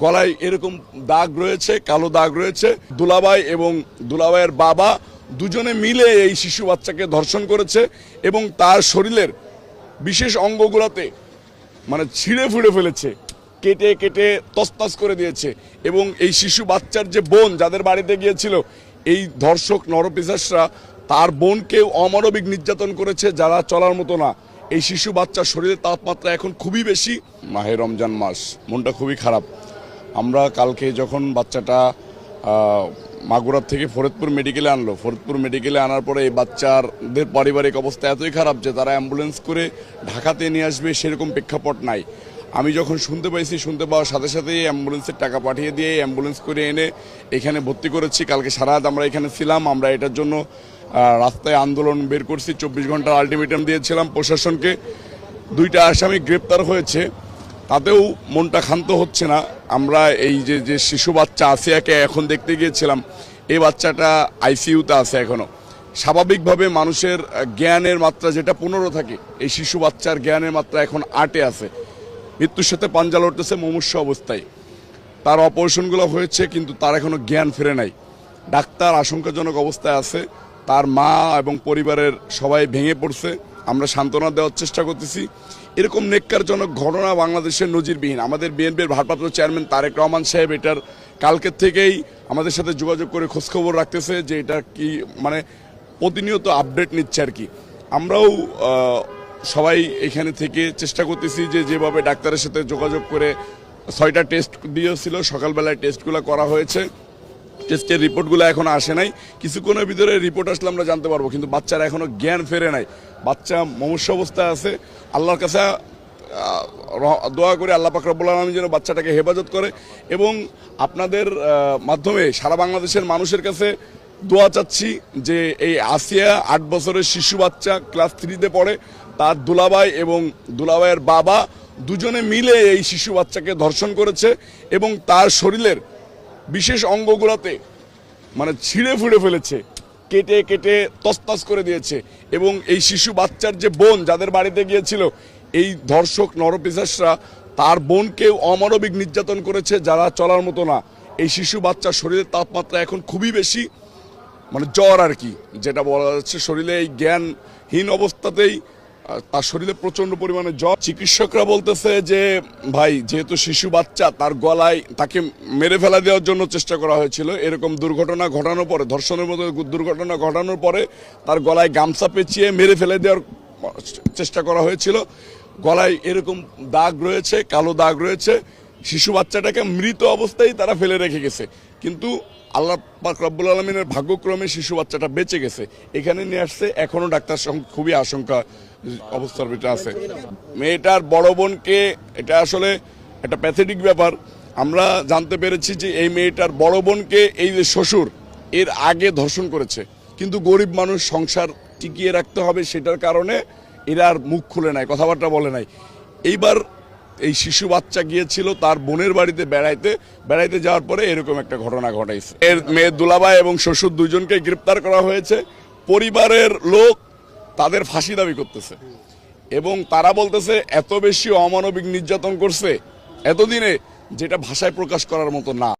গলায় এরকম দাগ রয়েছে, কালো দাগ রয়েছে। দুলাভাই এবং দুলাভাইয়ের বাবা দুজনে মিলে এই শিশু বাচ্চাকে ধর্ষণ করেছে এবং তার শরীরের বিশেষ অঙ্গগুলোতে ছিঁড়ে ফুঁড়ে ফেলেছে, কেটে কেটে তছনছ করে দিয়েছে। এবং এই শিশু বাচ্চার যে বোন যাদের বাড়িতে গিয়েছিল, এই ধর্ষক নরপিশাচরা তার বোনকে অমানবিক নির্যাতন করেছে, যারা চলার মতো না। এই শিশু বাচ্চার শরীরের তাপমাত্রা এখন খুবই বেশি। মাহে রমজান মাস, মনটা খুবই খারাপ। আমরা কালকে যখন বাচ্চাটা মাগুরার থেকে ফরিদপুর মেডিকেলে আনলো, ফরিদপুর মেডিকেলে আনার পরে এই বাচ্চাদের পারিবারিক অবস্থা এতই খারাপ যে তারা অ্যাম্বুলেন্স করে ঢাকাতে নিয়ে আসবে সেরকম প্রেক্ষাপট নাই। আমি যখন শুনতে পাওয়ার সাথে সাথেই অ্যাম্বুলেন্সের টাকা পাঠিয়ে দিয়ে অ্যাম্বুলেন্স করে এনে এখানে ভর্তি করেছি। কালকে সারা রাত আমরা এখানে ছিলাম। আমরা এটার জন্য রাস্তায় আন্দোলন বের করছি, 24 ঘন্টার আলটিমেটাম দিয়েছিলাম প্রশাসনকে। 2টা আসামি গ্রেপ্তার হয়েছে, তাতেও মনটা ক্ষান্ত হচ্ছে না। আমরা এই যে শিশু বাচ্চা আসিয়াকে এখন দেখতে গিয়েছিলাম, এই বাচ্চাটা আইসিইউতে আছে এখনো। স্বাভাবিকভাবে মানুষের জ্ঞানের মাত্রা যেটা 15 থাকে, এই শিশু বাচ্চার জ্ঞানের মাত্রা এখন 8-এ আছে। মৃত্যুর সাথে পাঞ্জা লড়তেছে মুমূর্ষু অবস্থায়। তার অপারেশনগুলো হয়েছে কিন্তু তার এখনো জ্ঞান ফিরে নাই। ডাক্তার আশঙ্কাজনক অবস্থায় আছে। তার মা এবং পরিবারের সবাই ভেঙে পড়ছে। আমরা সান্ত্বনা দেওয়ার চেষ্টা করতেছি। এরকম নেক্কারজনক ঘটনা বাংলাদেশের নজিরবিহীন। আমাদের বিএনপির ভারপ্রাপ্ত চেয়ারম্যান তারেক রহমান সাহেব এটার কালকের থেকেই আমাদের সাথে যোগাযোগ করে খোঁজখবর রাখতেছে যে এটা কি প্রতিনিয়ত আপডেট নিচ্ছে আর কি। আমরাও সবাই এখানে থেকে চেষ্টা করতেছি যে যেভাবে ডাক্তারের সাথে যোগাযোগ করে 6টা টেস্ট দিয়েছিল, সকালবেলায় টেস্টগুলো করা হয়েছে। টেস্টের রিপোর্টগুলো এখনো আসে নাই। কিছুক্ষণের ভিতরে রিপোর্ট আসলে আমরা জানতে পারবো, কিন্তু বাচ্চারা এখনো জ্ঞান ফেরে নাই। বাচ্চা মুমূর্ষু অবস্থায় আছে। আল্লাহর কাছে দোয়া করে আল্লাহ পাক রব্বুল আলামিন যেন বাচ্চাটাকে হেফাজত করে। এবং আপনাদের মাধ্যমে সারা বাংলাদেশের মানুষের কাছে দোয়া চাচ্ছি যে এই আসিয়া 8 বছরের শিশু বাচ্চা, ক্লাস 3-তে পড়ে, তার দুলাভাই এবং দুলাভাইয়ের বাবা দুজনে মিলে এই শিশু বাচ্চাকে ধর্ষণ করেছে এবং তার শরীরের বিশেষ অঙ্গগুলোতে ছিঁড়ে ফুঁড়ে ফেলেছে, কেটে কেটে তছনছ করে দিয়েছে। এবং এই শিশু বাচ্চার যে বোন যাদের বাড়িতে গিয়েছিল, এই ধর্ষক নরপিশাচরা তার বোনকে অমানবিক নির্যাতন করেছে, যারা চলার মতো না। এই শিশু বাচ্চার শরীরের তাপমাত্রা এখন খুবই বেশি, জ্বর আর কি যেটা বলা যাচ্ছে। শরীরে এই জ্ঞানহীন অবস্থাতেই তার শরীরে প্রচন্ড পরিমাণে জ্বর। চিকিৎসকরা বলতেছে যে ভাই, যেহেতু শিশু বাচ্চা, তার গলায় তাকে মেরে ফেলা দেওয়ার জন্য চেষ্টা করা হয়েছিল। এরকম দুর্ঘটনা ঘটানোর পরে, ধর্ষণের মতো দুর্ঘটনা ঘটানোর পরে তার গলায় গামছা পেঁচিয়ে মেরে ফেলে দেওয়ার চেষ্টা করা হয়েছিল। গলায় এরকম দাগ রয়েছে, কালো দাগ রয়েছে। শিশু বাচ্চাটাকে মৃত অবস্থায় তারা ফেলে রেখে গেছে, কিন্তু আল্লাহ পাক রব্বুল আলামিনের ভাগ্যক্রমে শিশু বাচ্চাটা বেঁচে গেছে। এখানে নিয়ে আসছে, এখনো ডাক্তার খুবই আশঙ্কা অবস্থার ভিতরে আছে। মেয়েটার বড় বোনকে, এটা আসলে একটা প্যাথেটিক ব্যাপার। আমরা জানতে পেরেছি যে এই মেয়েটার বড় বোনকে এই যে শ্বশুর এর আগে ধর্ষণ করেছে, কিন্তু গরিব মানুষ, সংসার টিকিয়ে রাখতে হবে, সেটার কারণে এরা আর মুখ খুলে নাই, কথাবার্তা বলে নাই। এইবার এই শিশু বাচ্চা গিয়েছিল তার বোনের বাড়িতে বেড়াইতে যাওয়ার পরে এরকম একটা ঘটনা ঘটাইছে। এর মেয়ের দুলাভাই এবং শ্বশুর দুজনকে গ্রেপ্তার করা হয়েছে। পরিবারের লোক তাদের ফাঁসি দাবি করতেছে এবং তারা বলতেছে এত বেশি অমানবিক নির্যাতন করছে এতদিনে, যেটা ভাষায় প্রকাশ করার মতো না।